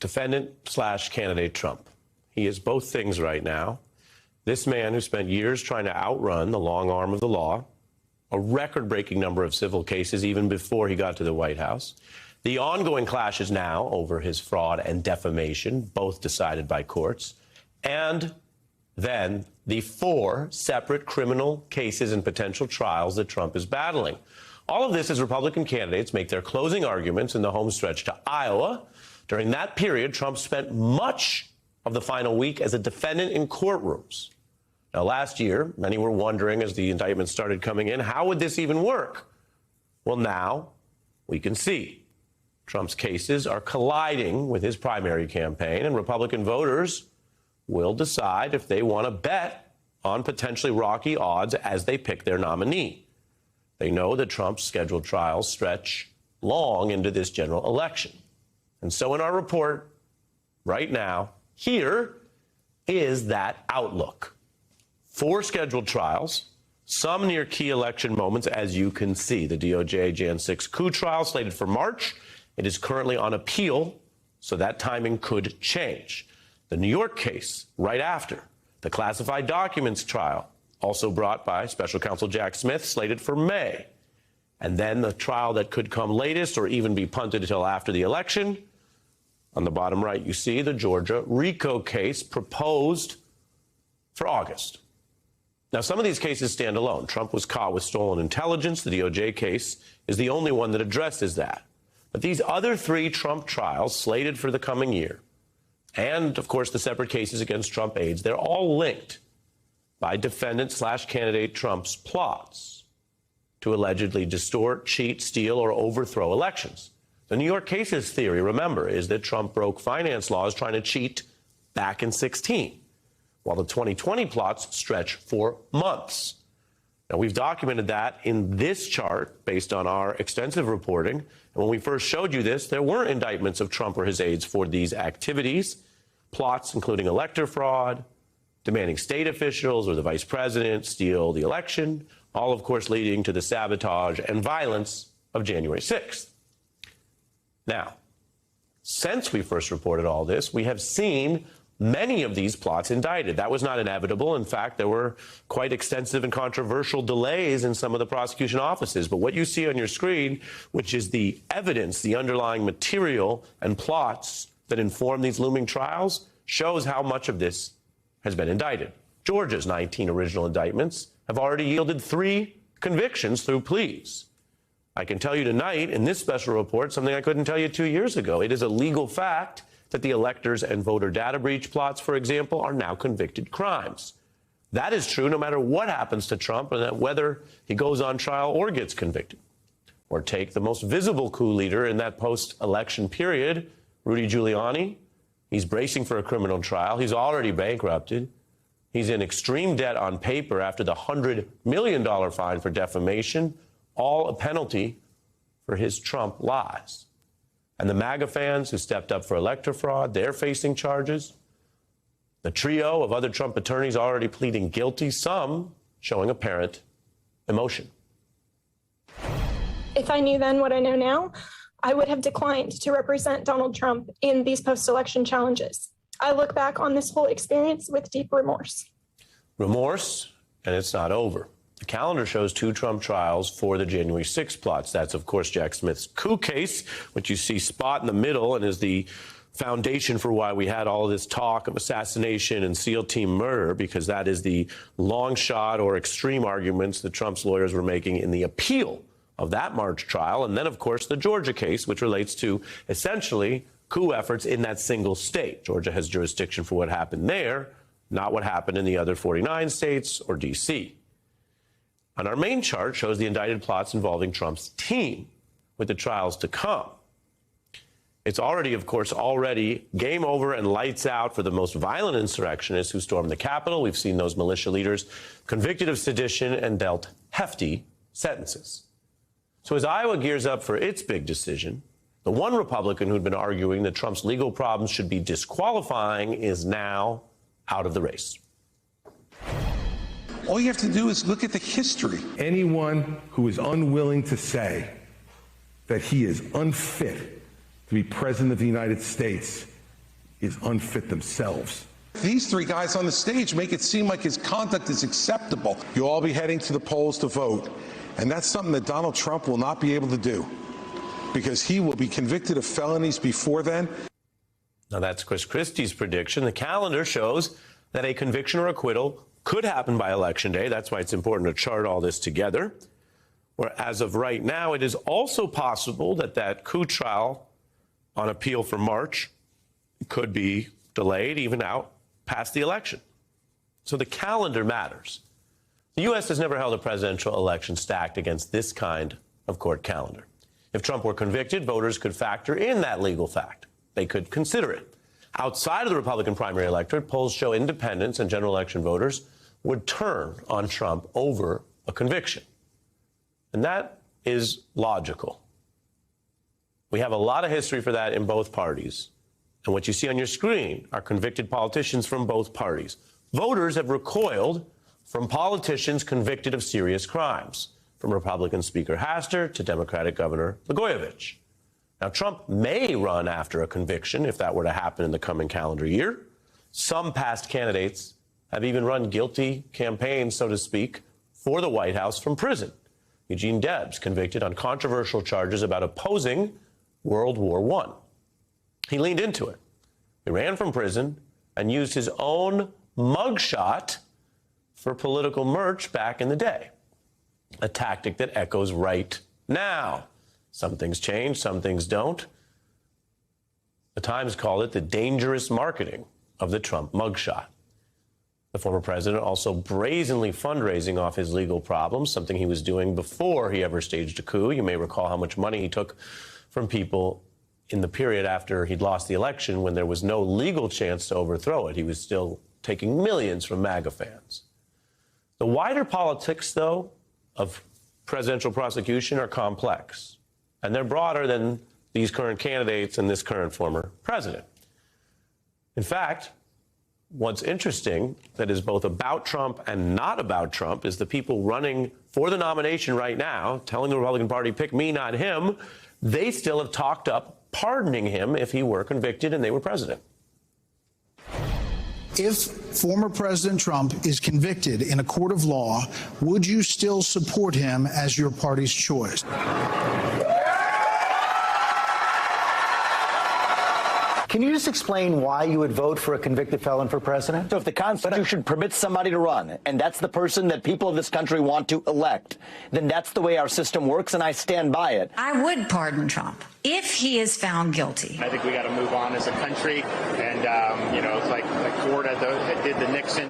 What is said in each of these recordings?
defendant slash candidate Trump. He is both things right now. This man who spent years trying to outrun the long arm of the law, a record-breaking number of civil cases even before he got to the White House, the ongoing clashes now over his fraud and defamation, both decided by courts, and then the 4 separate criminal cases and potential trials that Trump is battling. All of this as Republican candidates make their closing arguments in the home stretch to Iowa. During that period, Trump spent much of the final week as a defendant in courtrooms. Now, last year, many were wondering as the indictments started coming in, how would this even work? Well, now we can see. Trump's cases are colliding with his primary campaign, and Republican voters will decide if they want to bet on potentially rocky odds as they pick their nominee. They know that Trump's scheduled trials stretch long into this general election. And so in our report right now, here is that outlook. 4 scheduled trials, some near key election moments, as you can see. The DOJ Jan 6 coup trial slated for March. It is currently on appeal, so that timing could change. The New York case right after. The classified documents trial, also brought by Special Counsel Jack Smith, slated for May. And then the trial that could come latest or even be punted until after the election. On the bottom right, you see the Georgia RICO case proposed for August. Now, some of these cases stand alone. Trump was caught with stolen intelligence. The DOJ case is the only one that addresses that. But these other 3 Trump trials slated for the coming year, and, of course, the separate cases against Trump aides, they're all linked by defendant slash candidate Trump's plots to allegedly distort, cheat, steal, or overthrow elections. The New York cases theory, remember, is that Trump broke finance laws trying to cheat back in 2016, while the 2020 plots stretch for months. Now, we've documented that in this chart based on our extensive reporting. And when we first showed you this, there weren't indictments of Trump or his aides for these activities. Plots including elector fraud, demanding state officials or the vice president steal the election, all, of course, leading to the sabotage and violence of January 6th. Now, since we first reported all this, we have seen many of these plots indicted. That was not inevitable. In fact, there were quite extensive and controversial delays in some of the prosecution offices. But what you see on your screen, which is the evidence, the underlying material and plots that inform these looming trials, shows how much of this has been indicted. Georgia's 19 original indictments have already yielded 3 convictions through pleas. I can tell you tonight in this special report something I couldn't tell you 2 years ago. It is a legal fact that the electors and voter data breach plots, for example, are now convicted crimes. That is true no matter what happens to Trump and whether he goes on trial or gets convicted. Or take the most visible coup leader in that post-election period, Rudy Giuliani. He's bracing for a criminal trial. He's already bankrupted. He's in extreme debt on paper after the $100 million fine for defamation, all a penalty for his Trump lies. And the MAGA fans who stepped up for elector fraud, they're facing charges. The trio of other Trump attorneys already pleading guilty, some showing apparent emotion. If I knew then what I know now, I would have declined to represent Donald Trump in these post-election challenges. I look back on this whole experience with deep remorse. Remorse, and it's not over. The calendar shows 2 Trump trials for the January 6 plots. That's, of course, Jack Smith's coup case, which you see spot in the middle and is the foundation for why we had all of this talk of assassination and SEAL team murder, because that is the long shot or extreme arguments that Trump's lawyers were making in the appeal of that March trial. And then, of course, the Georgia case, which relates to essentially coup efforts in that single state. Georgia has jurisdiction for what happened there, not what happened in the other 49 states or D.C. And our main chart shows the indicted plots involving Trump's team with the trials to come. It's already, of course, game over and lights out for the most violent insurrectionists who stormed the Capitol. We've seen those militia leaders convicted of sedition and dealt hefty sentences. So as Iowa gears up for its big decision, the one Republican who'd been arguing that Trump's legal problems should be disqualifying is now out of the race. All you have to do is look at the history. Anyone who is unwilling to say that he is unfit to be president of the United States is unfit themselves. These three guys on the stage make it seem like his conduct is acceptable. You'll all be heading to the polls to vote. And that's something that Donald Trump will not be able to do because he will be convicted of felonies before then. Now, that's Chris Christie's prediction. The calendar shows that a conviction or acquittal could happen by Election Day. That's why it's important to chart all this together. Where as of right now, it is also possible that that coup trial on appeal for March could be delayed, even out past the election. So the calendar matters. The U.S. has never held a presidential election stacked against this kind of court calendar. If Trump were convicted, voters could factor in that legal fact. They could consider it. Outside of the Republican primary electorate, polls show independents and general election voters would turn on Trump over a conviction. And that is logical. We have a lot of history for that in both parties. And what you see on your screen are convicted politicians from both parties. Voters have recoiled from politicians convicted of serious crimes, from Republican Speaker Hastert to Democratic Governor Blagojevich. Now, Trump may run after a conviction if that were to happen in the coming calendar year. Some past candidates have even run guilty campaigns, so to speak, for the White House from prison. Eugene Debs, convicted on controversial charges about opposing World War I. He leaned into it. He ran from prison and used his own mugshot for political merch back in the day, a tactic that echoes right now. Some things change, some things don't. The Times called it the dangerous marketing of the Trump mugshot. The former president also brazenly fundraising off his legal problems, something he was doing before he ever staged a coup. You may recall how much money he took from people in the period after he'd lost the election when there was no legal chance to overthrow it. He was still taking millions from MAGA fans. The wider politics, though, of presidential prosecution are complex, and they're broader than these current candidates and this current former president. In fact, what's interesting that is both about Trump and not about Trump is the people running for the nomination right now, telling the Republican Party, pick me, not him, they still have talked up pardoning him if he were convicted and they were president. If former President Trump is convicted in a court of law, would you still support him as your party's choice? Can you just explain why you would vote for a convicted felon for president? So if the Constitution permits somebody to run, and that's the person that people of this country want to elect, then that's the way our system works, and I stand by it. I would pardon Trump if he is found guilty. I think we got to move on as a country, and, it's like Ford did the Nixon.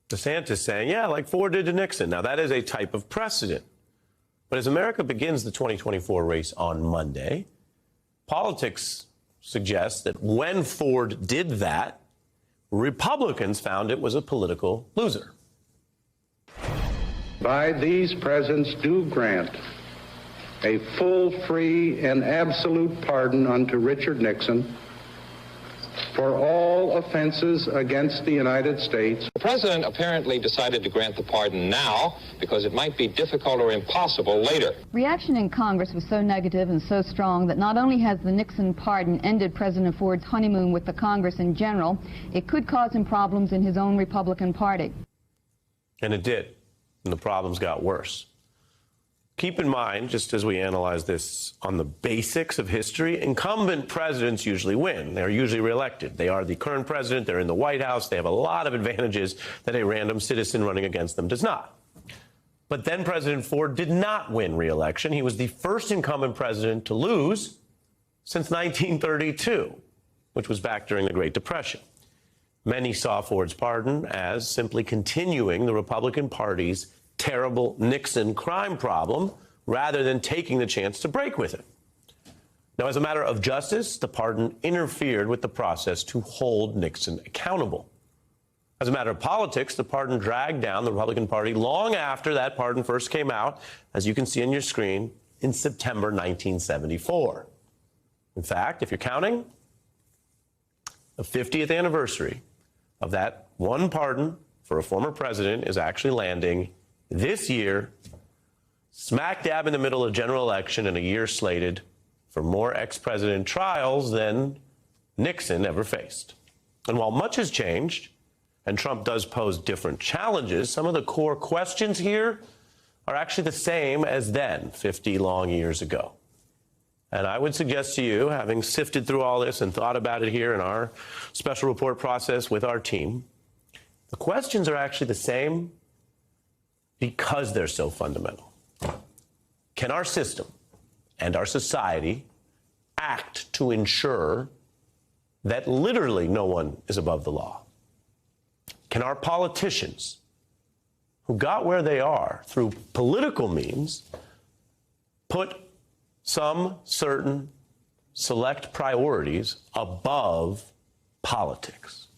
DeSantis saying, yeah, like Ford did to Nixon. Now, that is a type of precedent. But as America begins the 2024 race on Monday, politics suggests that when Ford did that, Republicans found it was a political loser. By these presents do grant a full, free, and absolute pardon unto Richard Nixon for all offenses against the United States. The president apparently decided to grant the pardon now because it might be difficult or impossible later. Reaction in Congress was so negative and so strong that not only has the Nixon pardon ended President Ford's honeymoon with the Congress in general, it could cause him problems in his own Republican Party. And it did. And the problems got worse. Keep in mind, just as we analyze this on the basics of history, incumbent presidents usually win. They're usually reelected. They are the current president. They're in the White House. They have a lot of advantages that a random citizen running against them does not. But then President Ford did not win re-election. He was the first incumbent president to lose since 1932, which was back during the Great Depression. Many saw Ford's pardon as simply continuing the Republican Party's terrible Nixon crime problem rather than taking the chance to break with it. Now, as a matter of justice, the pardon interfered with the process to hold Nixon accountable. As a matter of politics, the pardon dragged down the Republican Party long after that pardon first came out, as you can see on your screen, in September 1974. In fact, if you're counting, the 50th anniversary of that one pardon for a former president is actually landing this year, smack dab in the middle of general election and a year slated for more ex-president trials than Nixon ever faced. And while much has changed, and Trump does pose different challenges, some of the core questions here are actually the same as then, 50 long years ago. And I would suggest to you, having sifted through all this and thought about it here in our special report process with our team, the questions are actually the same because they're so fundamental. Can our system and our society act to ensure that literally no one is above the law? Can our politicians, who got where they are through political means, put some certain select priorities above politics?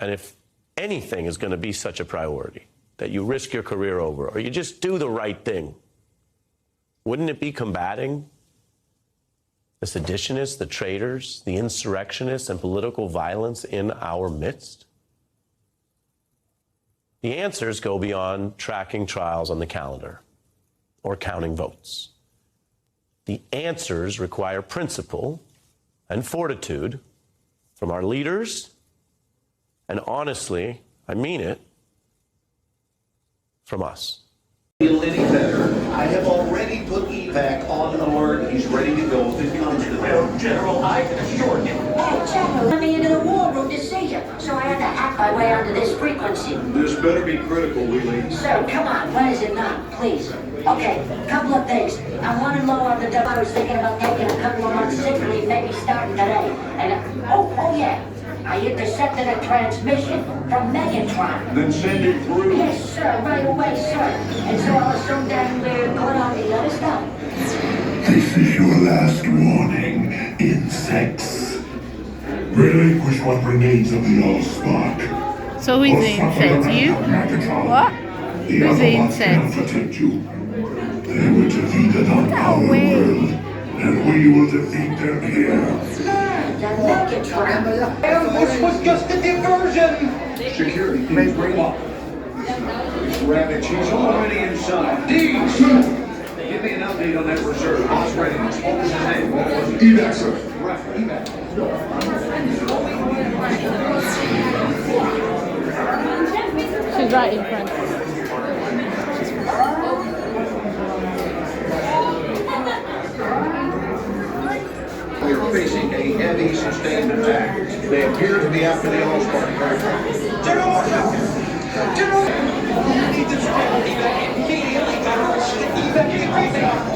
And if anything is going to be such a priority that you risk your career over, or you just do the right thing, wouldn't it be combating the seditionists, the traitors, the insurrectionists, and political violence in our midst? The answers go beyond tracking trials on the calendar or counting votes. The answers require principle and fortitude from our leaders, and honestly, I mean it, from us. Feel any better? I have already put evac on alert. He's ready to go if it comes to that. General, I can assure you. Hey, General, let me into the war room to see you, so I had to hack my way onto this frequency. This better be critical, Wheelie. Sir, come on, when is it not, please? Okay, couple of things. I'm running low on the double. I was thinking about taking a couple of months sick leave, maybe starting today. And, oh yeah. I intercepted a transmission from Megatron. Then send it through. Yes, sir, right away, sir. And so I was so damn good on the other stuff. This is your last warning, insects. Relinquish what remains of the Allspark. So who's the insect? You? What? Who's the insect? Protect you. They were defeated on our world, and we will defeat them here. This was just a diversion. Security, please bring up. Rabbit, she's already inside. Deeds! Give me an update on that reserve. What's readiness? What was his name? What was it? Evac, sir. Evac. She's right in front. We are facing a heavy, sustained attack. They appear to be after the Allspark. General! General! We need to evac immediately. Evac.